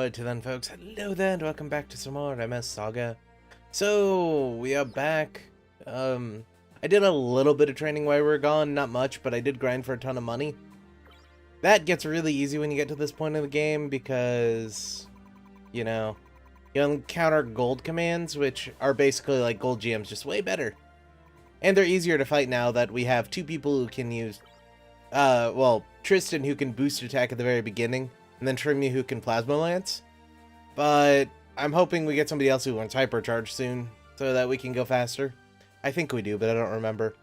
Alrighty then, folks. Hello there, and welcome back to some more MS Saga. So, we are back. I did a little bit of training while we were gone, not much, but I did grind for a ton of money. That gets really easy when you get to this point of the game because, you know, you encounter gold commands, which are basically like gold GMs, just way better. And they're easier to fight now that we have two people who can use, well, Tristan who can boost attack at the very beginning, and then Trimmy who can Plasma Lance. But I'm hoping we get somebody else who wants Hypercharge soon, so that we can go faster. I think we do, but I don't remember.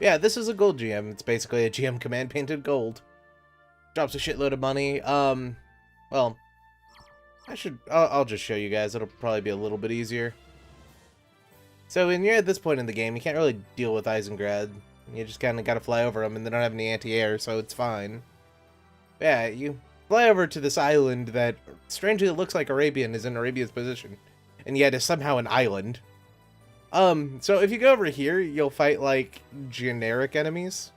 Yeah, this is a gold GM. It's basically a GM command painted gold. Drops a shitload of money. Well, I'll just show you guys. It'll probably be a little bit easier. So when you're at this point in the game, you can't really deal with Eisengrad. You just kind of got to fly over them, and they don't have any anti-air, so it's fine. Yeah, you fly over to this island that strangely looks like Arabian is in Arabia's position, and yet is somehow an island. So if you go over here, you'll fight like generic enemies.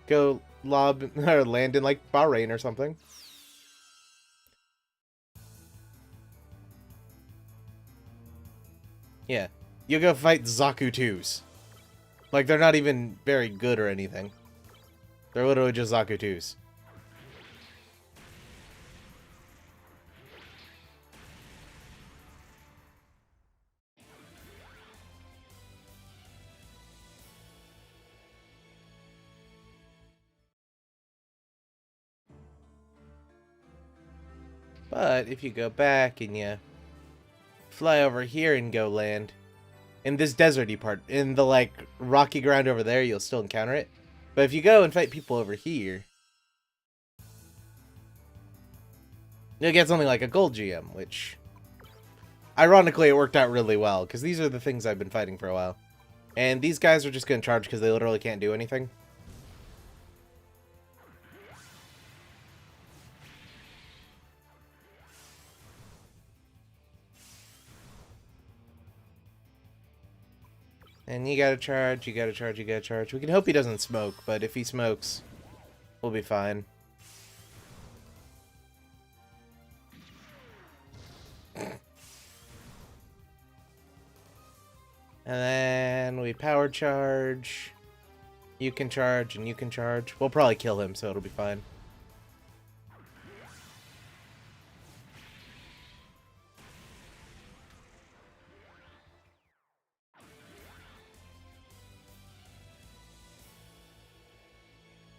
Go lob or land in like Bahrain or something. Yeah, you'll go fight Zaku 2s. Like, they're not even very good or anything. They're literally just Zaku 2s. But if you go back and you fly over here and go land in this deserty part, in the like rocky ground over there, you'll still encounter it. But if you go and fight people over here, you'll get something like a gold GM, which ironically it worked out really well, because these are the things I've been fighting for a while. And these guys are just going to charge because they literally can't do anything. And you gotta charge, you gotta charge, you gotta charge. We can hope he doesn't smoke, but if he smokes, we'll be fine. And then we power charge. You can charge, and you can charge. We'll probably kill him, so it'll be fine.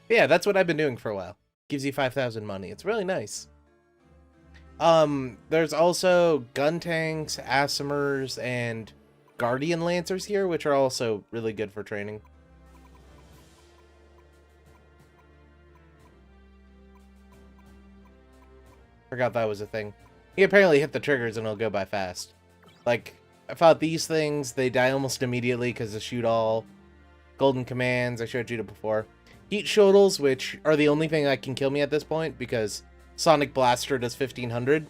Yeah, that's what I've been doing for a while. Gives you 5,000 money. It's really nice. There's also gun tanks, Asimers, and Guardian Lancers here, which are also really good for training. Forgot that was a thing. You apparently hit the triggers and it'll go by fast. Like, I fought these things, they die almost immediately because of shoot all. Golden commands, I showed you before. Heat Shodels, which are the only thing that can kill me at this point, because Sonic Blaster does 1500.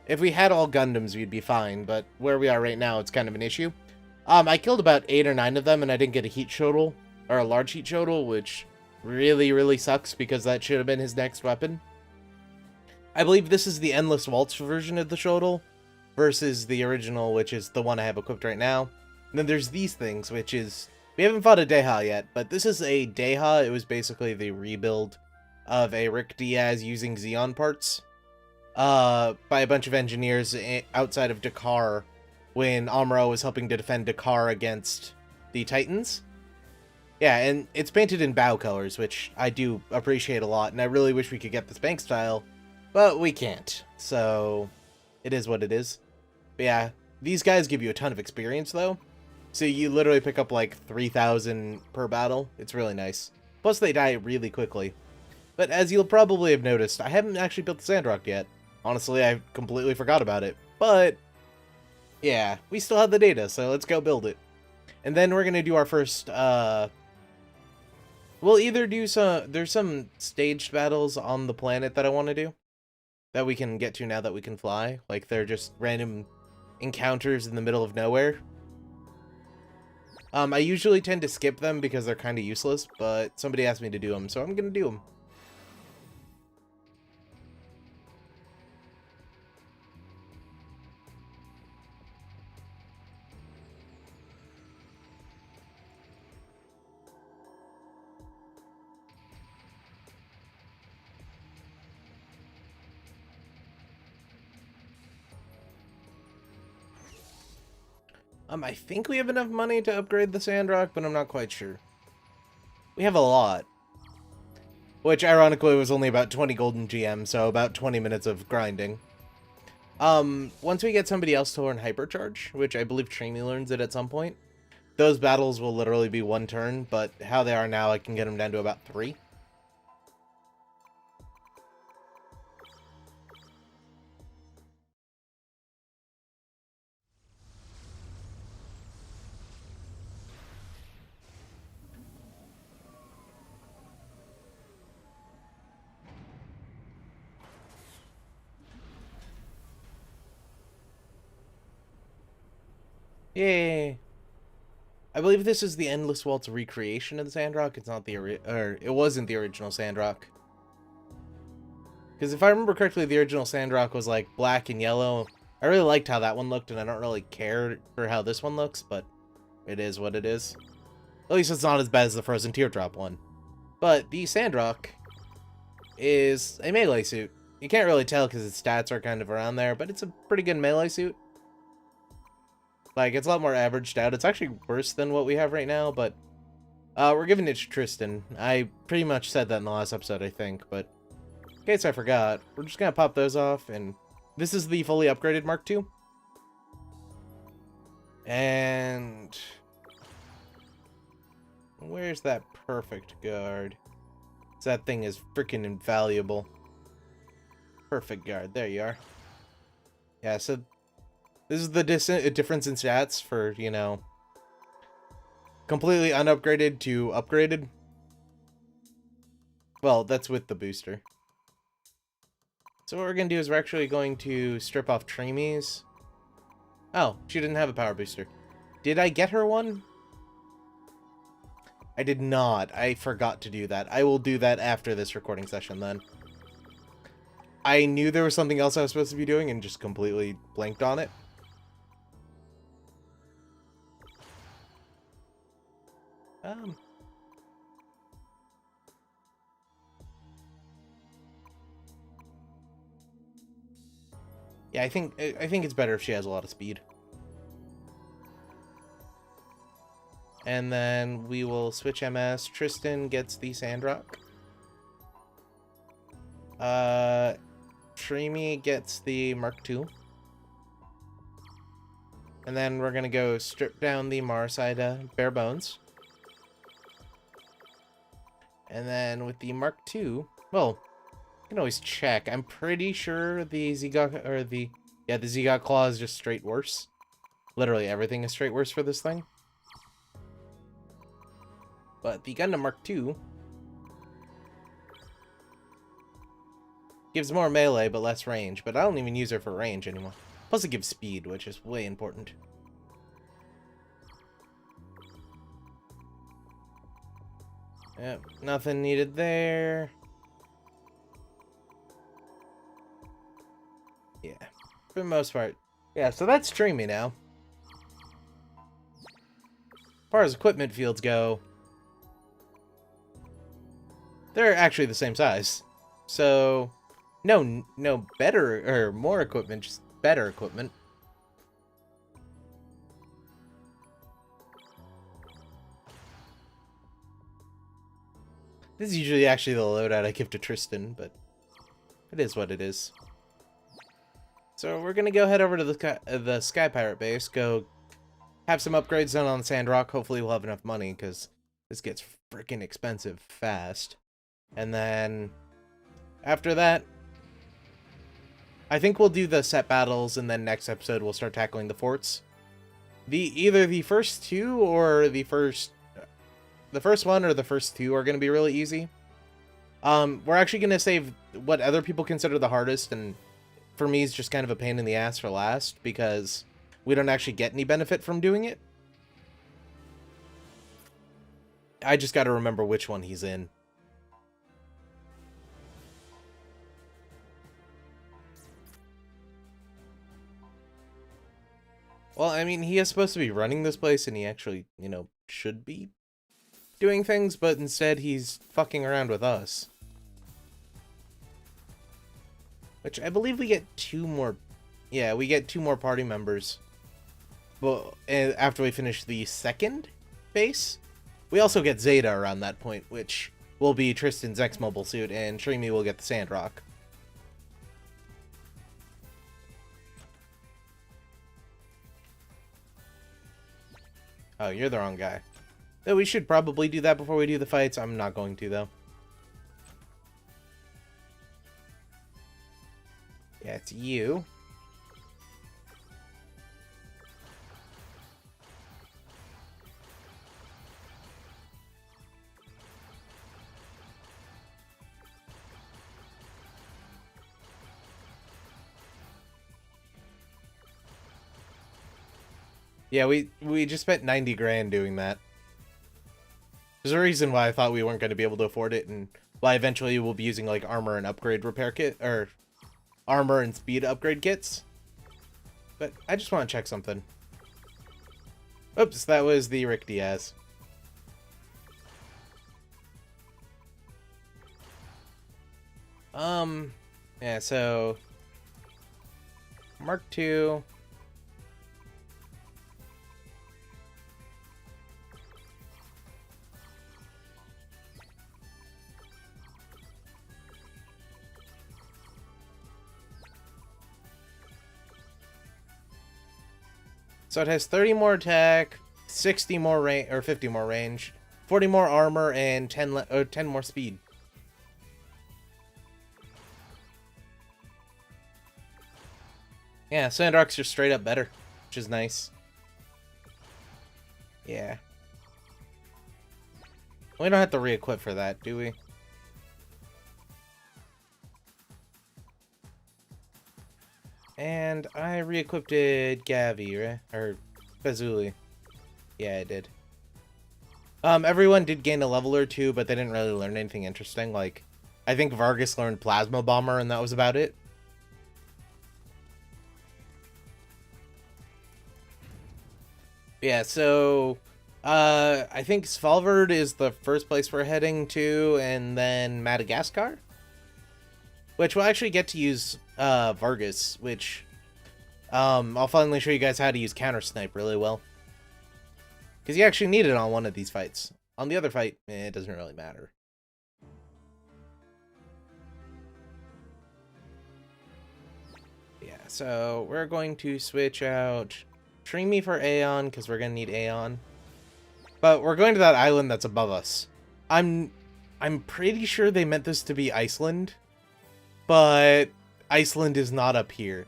If we had all Gundams, we'd be fine, but where we are right now, it's kind of an issue. I killed about 8 or 9 of them, and I didn't get a Heat Shodel, or a large Heat Shodel, which really, really sucks, because that should have been his next weapon. I believe this is the Endless Waltz version of the Shodel, versus the original, which is the one I have equipped right now. And then there's these things, which is... We haven't fought a Deha yet, but this is a Deha. It was basically the rebuild of a Rick Diaz using Xeon parts by a bunch of engineers outside of Dakar when Amuro was helping to defend Dakar against the Titans. Yeah, and it's painted in bow colors, which I do appreciate a lot, and I really wish we could get this bank style, but we can't, so it is what it is. But yeah, these guys give you a ton of experience, though. So you literally pick up like 3,000 per battle. It's really nice. Plus they die really quickly. But as you'll probably have noticed, I haven't actually built the Sandrock yet. Honestly, I completely forgot about it. But, yeah, we still have the data, so let's go build it. And then we're going to do our first, we'll either do there's some staged battles on the planet that I want to do. That we can get to now that we can fly. Like, they're just random encounters in the middle of nowhere. I usually tend to skip them because they're kind of useless, but somebody asked me to do them, so I'm going to do them. I think we have enough money to upgrade the Sandrock, but I'm not quite sure. We have a lot. Which, ironically, was only about 20 golden GM, so about 20 minutes of grinding. Once we get somebody else to learn Hypercharge, which I believe Trini learns it at some point, those battles will literally be one turn, but how they are now, I can get them down to about 3. Yay! I believe this is the Endless Waltz recreation of the Sandrock. It's not the it wasn't the original Sandrock. Because if I remember correctly, the original Sandrock was like black and yellow. I really liked how that one looked, and I don't really care for how this one looks, but it is what it is. At least it's not as bad as the Frozen Teardrop one. But the Sandrock is a melee suit. You can't really tell because its stats are kind of around there, but it's a pretty good melee suit. Like, it's a lot more averaged out. It's actually worse than what we have right now, but we're giving it to Tristan. I pretty much said that in the last episode, I think, but in case I forgot, we're just gonna pop those off, and this is the fully upgraded Mark II. And where's that perfect guard? That thing is freaking invaluable. Perfect guard. There you are. Yeah, so this is the difference in stats for, you know, completely unupgraded to upgraded. Well, that's with the booster. So what we're going to do is we're actually going to strip off Trini's. Oh, she didn't have a power booster. Did I get her one? I did not. I forgot to do that. I will do that after this recording session then. I knew there was something else I was supposed to be doing and just completely blanked on it. Yeah, I think it's better if she has a lot of speed. And then we will switch MS. Tristan gets the Sandrock. Trini gets the Mark II. And then we're gonna go strip down the Marside bare bones. And then with the Mark II, well, you can always check. I'm pretty sure the Zegot, or the Zegot Claw is just straight worse. Literally everything is straight worse for this thing. But the Gundam Mark II gives more melee but less range, but I don't even use her for range anymore. Plus it gives speed, which is way important. Yep, nothing needed there. Yeah, for the most part. Yeah, so that's Dreamy now. As far as equipment fields go, they're actually the same size. So, no better or more equipment, just better equipment. This is usually actually the loadout I give to Tristan, but it is what it is. So we're gonna go head over to the Sky Pirate base, go have some upgrades done on Sandrock. Hopefully we'll have enough money, because this gets freaking expensive fast. And then after that, I think we'll do the set battles, and then next episode we'll start tackling the forts. Either the first two or the first one or the first two are going to be really easy. We're actually going to save what other people consider the hardest, and for me is just kind of a pain in the ass for last, because we don't actually get any benefit from doing it. I just got to remember which one he's in. Well, I mean, he is supposed to be running this place, and he actually, you know, should be doing things, but instead he's fucking around with us. Which I believe we get 2 more... Yeah, we get 2 more party members. well, after we finish the second base, we also get Zeta around that point, which will be Tristan's X-Mobile suit, and Shrimi will get the Sandrock. Oh, you're the wrong guy. We should probably do that before we do the fights. I'm not going to, though. Yeah, it's you. Yeah, we just spent 90 grand doing that. There's a reason why I thought we weren't going to be able to afford it, and why eventually we'll be using, like, armor and upgrade repair kit, or armor and speed upgrade kits. But I just want to check something. Oops, that was the Rick Diaz. Yeah, so Mark II. So it has 30 more attack, 60 more range, or 50 more range, 40 more armor, and 10 more speed. Yeah, Sandrock's just straight up better, which is nice. Yeah. We don't have to re-equip for that, do we? And I re-equipped Gavi, right? Or Fazuli. Yeah, I did. Everyone did gain a level or two, but they didn't really learn anything interesting. Like, I think Vargas learned Plasma Bomber, and that was about it. Yeah, so I think Svalbard is the first place we're heading to, and then Madagascar, which we'll actually get to use Vargas, which I'll finally show you guys how to use counter snipe really well, because you actually need it on one of these fights. On the other fight, it doesn't really matter. Yeah, so we're going to switch out Shrimi for Aeon, because we're going to need Aeon. But we're going to that island that's above us. I'm pretty sure they meant this to be Iceland, but Iceland is not up here.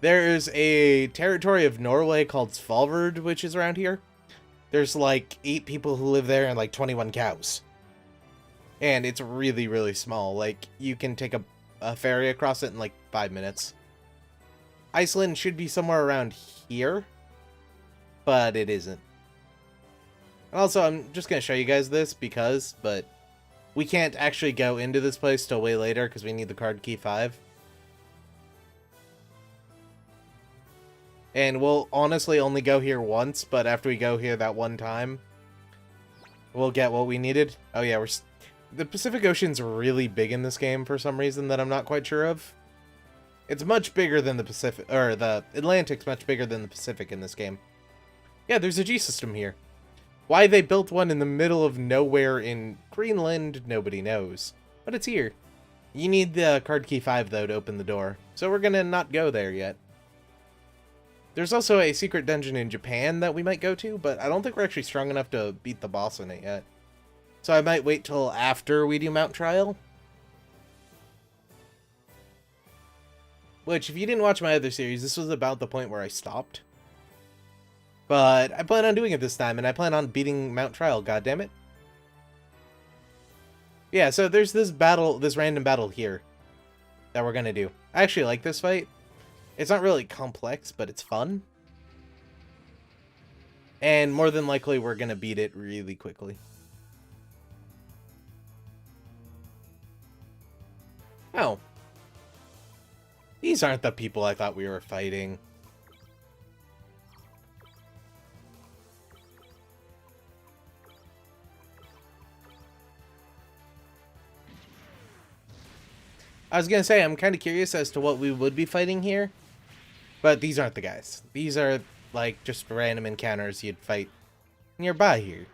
There's a territory of Norway called Svalbard, which is around here. There's like 8 people who live there and like 21 cows. And it's really, really small. Like, you can take a ferry across it in like 5 minutes. Iceland should be somewhere around here, but it isn't. And also, I'm just going to show you guys this but we can't actually go into this place till way later because we need the card key 5. And we'll honestly only go here once, but after we go here that one time, we'll get what we needed. Oh yeah, the Pacific Ocean's really big in this game for some reason that I'm not quite sure of. It's much bigger than the Pacific, or the Atlantic's much bigger than the Pacific in this game. Yeah, there's a G system here. Why they built one in the middle of nowhere in Greenland, nobody knows. But it's here. You need the card key 5, though, to open the door. So we're gonna not go there yet. There's also a secret dungeon in Japan that we might go to, but I don't think we're actually strong enough to beat the boss in it yet. So I might wait till after we do Mount Trial. Which, if you didn't watch my other series, this was about the point where I stopped. But I plan on doing it this time, and I plan on beating Mount Trial, goddammit. Yeah, so there's this random battle here that we're gonna do. I actually like this fight. It's not really complex, but it's fun. And more than likely, we're gonna beat it really quickly. Oh. These aren't the people I thought we were fighting. I was gonna say, I'm kind of curious as to what we would be fighting here. But these aren't the guys. These are like, just random encounters you'd fight nearby here.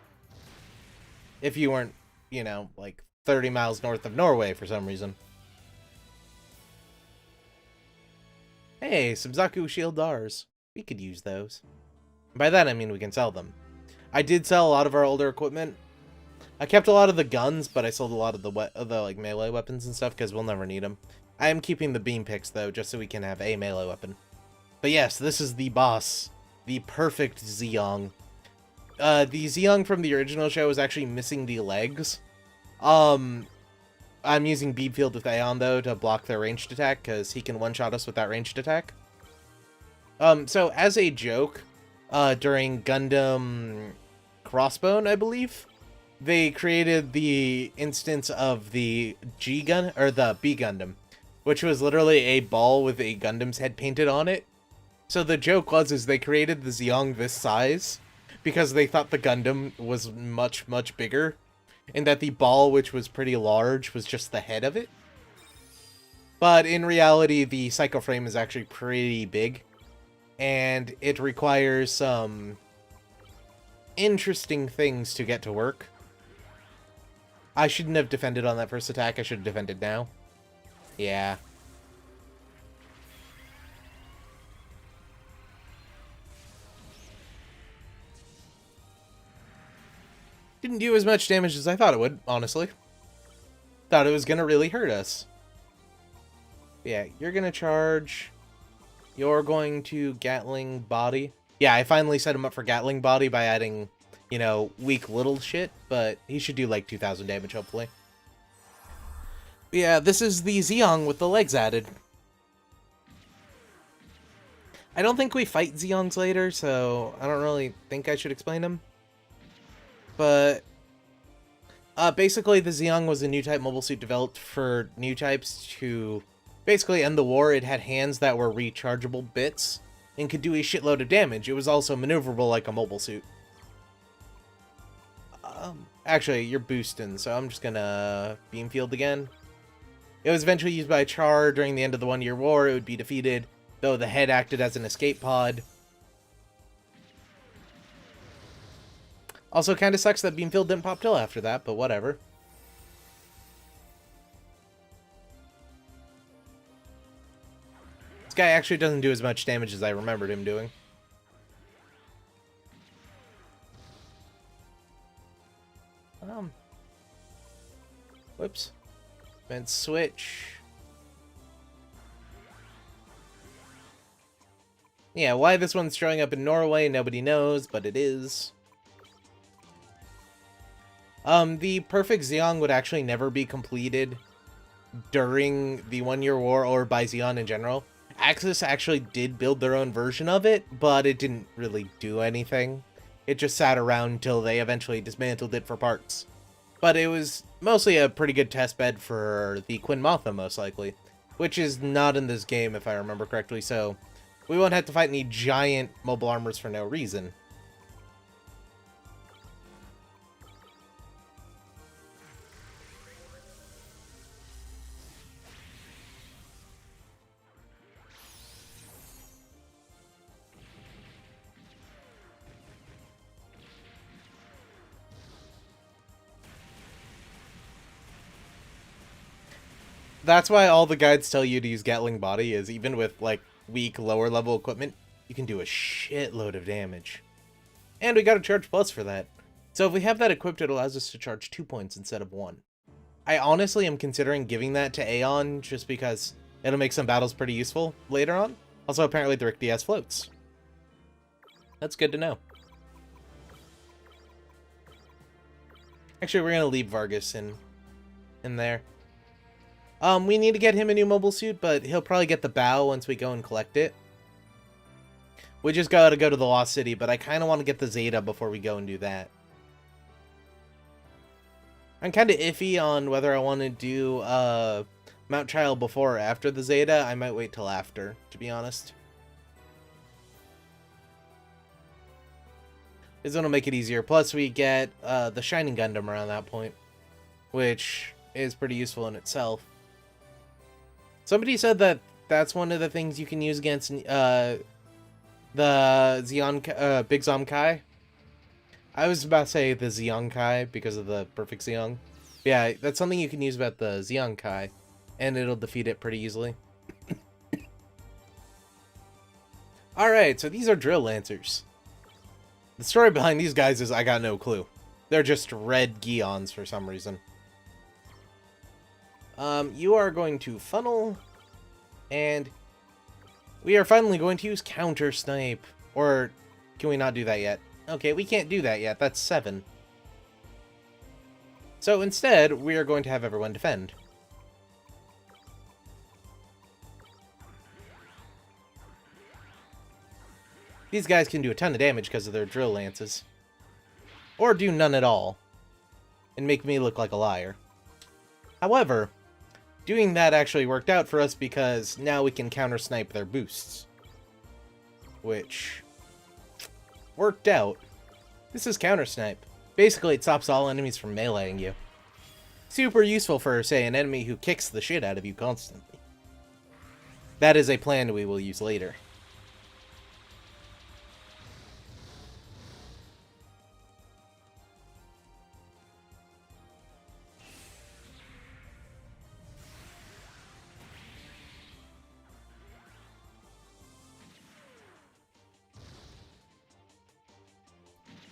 If you weren't, you know, like, 30 miles north of Norway for some reason. Hey, some Zaku Shield Dars. We could use those. By that I mean we can sell them. I did sell a lot of our older equipment. I kept a lot of the guns, but I sold a lot of the like melee weapons and stuff because we'll never need them. I am keeping the beam picks though, just so we can have a melee weapon. But yes, this is the boss, the perfect Zeong. The Zeong from the original show is actually missing the legs. I'm using Beam Field with Aeon, though, to block their ranged attack, because he can one-shot us with that ranged attack. So, as a joke, during Gundam Crossbone, I believe, they created the instance of the G-Gun, or the B-Gundam, which was literally a ball with a Gundam's head painted on it. So the joke was, they created the Zeong this size, because they thought the Gundam was much, much bigger, and that the ball, which was pretty large, was just the head of it. But in reality, the Psycho Frame is actually pretty big, and it requires some interesting things to get to work. I shouldn't have defended on that first attack, I should have defended now. Yeah. Didn't do as much damage as I thought it would, honestly. Thought it was gonna really hurt us. Yeah, you're gonna charge. You're going to Gatling Body. Yeah, I finally set him up for Gatling Body by adding, you know, weak little shit, but he should do like 2,000 damage, hopefully. Yeah, this is the Zeong with the legs added. I don't think we fight Zeongs later, so I don't really think I should explain them. But basically, the Zeong was a new type mobile suit developed for new types to basically end the war. It had hands that were rechargeable bits and could do a shitload of damage. It was also maneuverable like a mobile suit. Actually, you're boosting, so I'm just gonna Beam Field again. It was eventually used by Char during the end of the 1-year war. It would be defeated, though the head acted as an escape pod. Also, kind of sucks that Beam Field didn't pop till after that, but whatever. This guy actually doesn't do as much damage as I remembered him doing. Whoops. Meant switch. Yeah, why this one's showing up in Norway, nobody knows, but it is. The perfect Zeong would actually never be completed during the 1-year war or by Zeon in general. Axis actually did build their own version of it, but it didn't really do anything. It just sat around until they eventually dismantled it for parts. But it was mostly a pretty good testbed for the Queen Motha, most likely, which is not in this game if I remember correctly, so we won't have to fight any giant mobile armors for no reason. That's why all the guides tell you to use Gatling Body, is even with, like, weak, lower-level equipment, you can do a shitload of damage. And we got a Charge Plus for that. So if we have that equipped, it allows us to charge 2 points instead of 1. I honestly am considering giving that to Aeon, just because it'll make some battles pretty useful later on. Also, apparently the Rick Diaz floats. That's good to know. Actually, we're going to leave Vargas in there. We need to get him a new mobile suit, but he'll probably get the bow once we go and collect it. We just gotta go to the Lost City, but I kind of want to get the Zeta before we go and do that. I'm kind of iffy on whether I want to do Mount Trial before or after the Zeta. I might wait till after, to be honest. This one will make it easier. Plus, we get the Shining Gundam around that point, which is pretty useful in itself. Somebody said that that's one of the things you can use against The Big Zomkai. I was about to say the Zeonkai because of the perfect Zeong. Yeah, that's something you can use about the Zeonkai, and it'll defeat it pretty easily. Alright, so these are Drill Lancers. The story behind these guys is I got no clue. They're just red Geons for some reason. You are going to funnel, and we are finally going to use counter snipe. Or can we not do that yet? Okay, we can't do that yet. That's 7. So instead, we are going to have everyone defend. These guys can do a ton of damage because of their drill lances. Or do none at all. And make me look like a liar. However, doing that actually worked out for us because now we can counter snipe their boosts. Which worked out. This is counter snipe. Basically, it stops all enemies from meleeing you. Super useful for, say, an enemy who kicks the shit out of you constantly. That is a plan we will use later.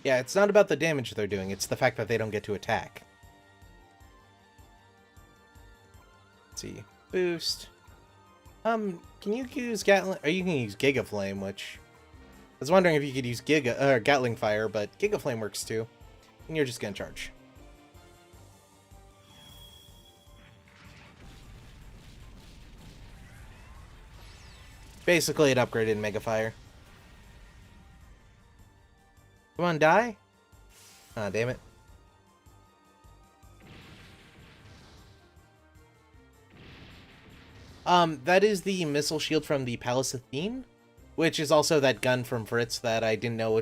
Yeah, it's not about the damage they're doing, it's the fact that they don't get to attack. Let's see. Boost. Can you use Gatling? Or you can use Giga Flame, which I was wondering if you could use Gatling Fire, but Giga Flame works too. And you're just gonna charge. Basically, it upgraded Mega Fire. Come on, die? Ah, damn it. That is the missile shield from the Palace Athene, which is also that gun from Fritz that I didn't know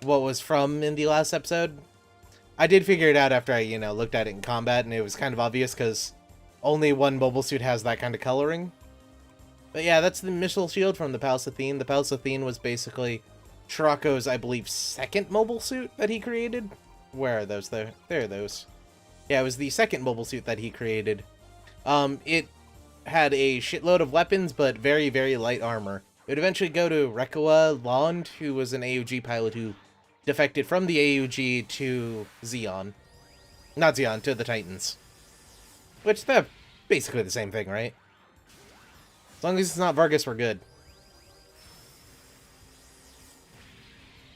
what was from in the last episode. I did figure it out after I, looked at it in combat, and it was kind of obvious because only one mobile suit has that kind of coloring. But yeah, that's the missile shield from the Palace Athene. The Palace Athene was basically Shirako's, I believe, second mobile suit that he created. Where are those? There are those. Yeah, it was the second mobile suit that he created. It had a shitload of weapons, but very, very light armor. It would eventually go to Rekua Lond, who was an AUG pilot who defected from the AUG to Zeon. Not Zeon, to the Titans. Which, they're basically the same thing, right? As long as it's not Vargas, we're good.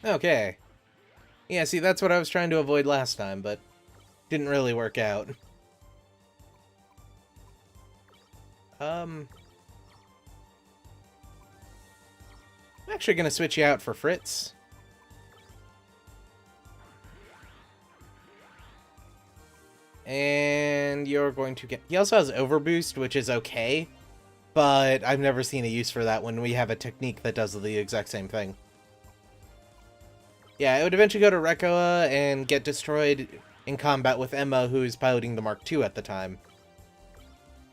Okay. Yeah, see, that's what I was trying to avoid last time, but didn't really work out. I'm actually gonna switch you out for Fritz. And you're going to get... He also has Overboost, which is okay, but I've never seen a use for that when we have a technique that does the exact same thing. Yeah, it would eventually go to Rekua and get destroyed in combat with Emma, who is piloting the Mark II at the time.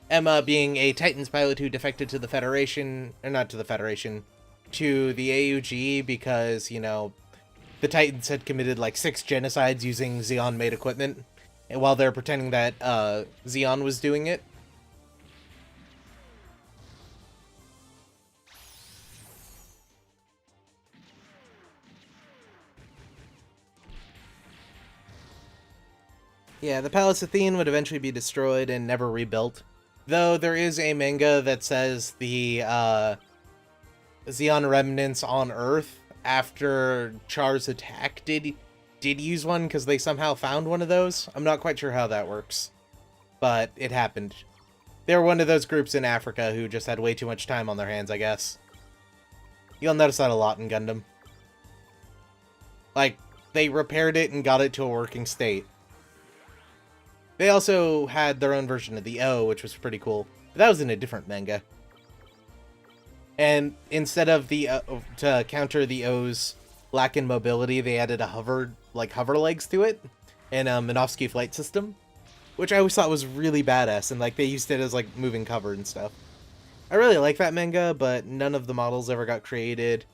Emma being a Titans pilot who defected to the Federation, or not to the Federation, to the AUG because, the Titans had committed like 6 genocides using Zeon-made equipment, and while they're pretending that Zeon was doing it. Yeah, the Palace Athene would eventually be destroyed and never rebuilt. Though there is a manga that says the Zeon remnants on Earth after Char's attack did use one because they somehow found one of those. I'm not quite sure how that works, but it happened. They were one of those groups in Africa who just had way too much time on their hands, I guess. You'll notice that a lot in Gundam. Like, they repaired it and got it to a working state. They also had their own version of the O, which was pretty cool. But that was in a different manga. And instead of the to counter the O's lack in mobility, they added a hover legs to it, and a Minovsky flight system, which I always thought was really badass, and they used it as moving cover and stuff. I really like that manga, but none of the models ever got created.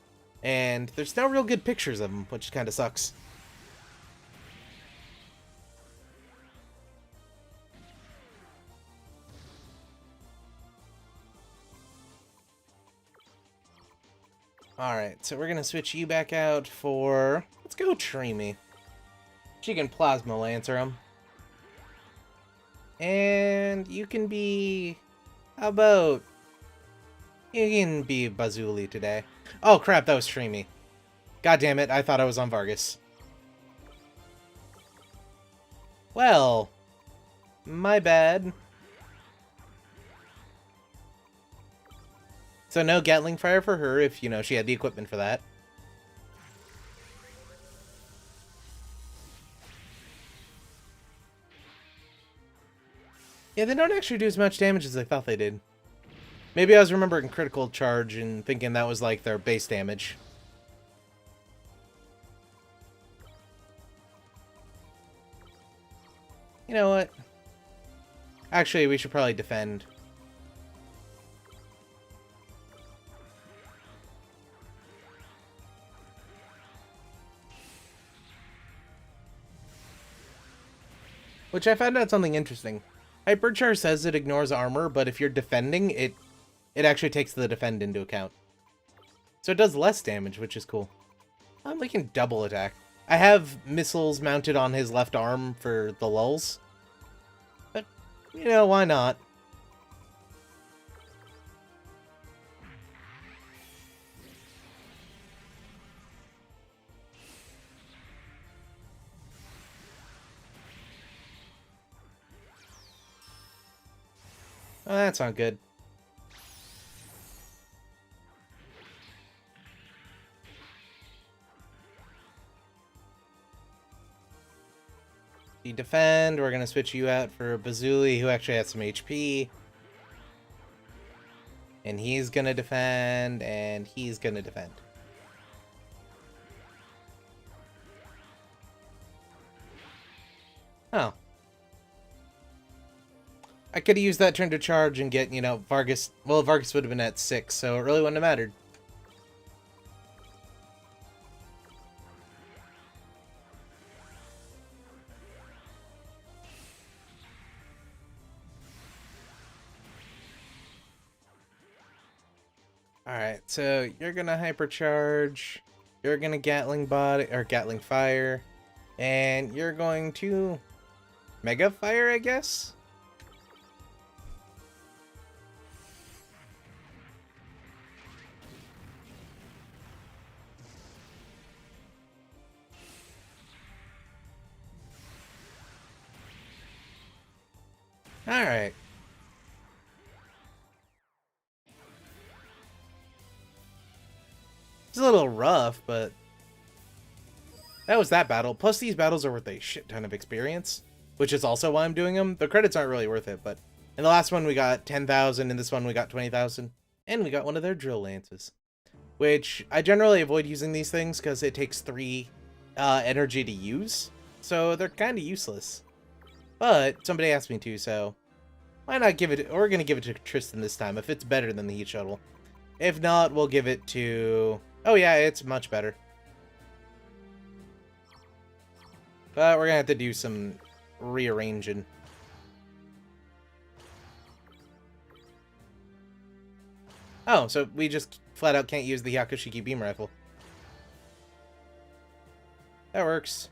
And there's no real good pictures of them, which kind of sucks. Alright, so we're gonna switch you back out for... Let's go Treemy. She can Plasma Lancer him. And you can be... How about... You can be Bazuli today. Oh crap, that was Treemy. God damn it, I thought I was on Vargas. Well... My bad. So no Gatling Fire for her if, you know, she had the equipment for that. Yeah, they don't actually do as much damage as I thought they did. Maybe I was remembering Critical Charge and thinking that was like their base damage. You know what? Actually, we should probably defend. Which I found out something interesting. Hypercharge says it ignores armor, but if you're defending, it actually takes the defend into account. So it does less damage, which is cool. We can double attack. I have missiles mounted on his left arm for the lulls. But, you know, why not? Oh, that's not good. You defend, we're gonna switch you out for Bazuli, who actually has some HP. And he's gonna defend, and he's gonna defend. Oh. I could have used that turn to charge and get, you know, Vargas... Well, Vargas would have been at 6, so it really wouldn't have mattered. Alright, so you're gonna hypercharge, you're gonna Gatling body, or Gatling fire, and you're going to Mega Fire, I guess? Alright. It's a little rough, but that was that battle. Plus, these battles are worth a shit ton of experience, which is also why I'm doing them. The credits aren't really worth it, but in the last one we got 10,000, in this one we got 20,000, and we got one of their drill lances, which I generally avoid using these things because it takes 3 energy to use, so they're kind of useless. But somebody asked me to, so why not give it? We're gonna give it to Tristan this time if it's better than the heat shuttle. If not, we'll give it to... Oh yeah, it's much better. But we're gonna have to do some rearranging. Oh, so we just flat out can't use the Yakushiki beam rifle. That works.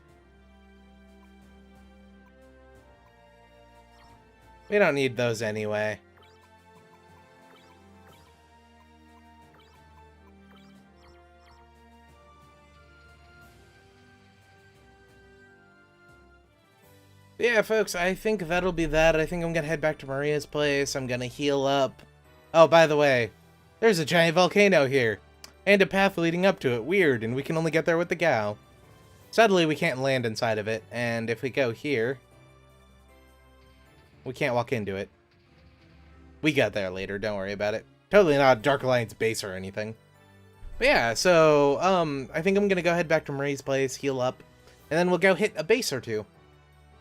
We don't need those anyway. But yeah, folks, I think that'll be that. I think I'm gonna head back to Maria's place. I'm gonna heal up. Oh, by the way, there's a giant volcano here. And a path leading up to it. Weird, and we can only get there with the Gao. Sadly, we can't land inside of it, and if we go here, we can't walk into it. We got there later, don't worry about it. Totally not a Dark Alliance base or anything. But yeah, so, I think I'm gonna go head back to Marie's place, heal up, and then we'll go hit a base or two.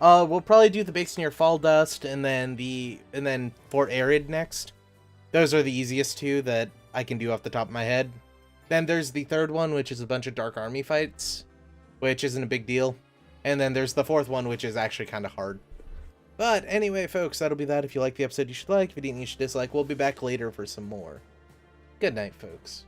We'll probably do the base near Fall Dust, and then Fort Arid next. Those are the easiest two that I can do off the top of my head. Then there's the third one, which is a bunch of Dark Army fights, which isn't a big deal. And then there's the fourth one, which is actually kind of hard. But anyway, folks, that'll be that. If you like the episode, you should like. If you didn't, you should dislike. We'll be back later for some more. Good night, folks.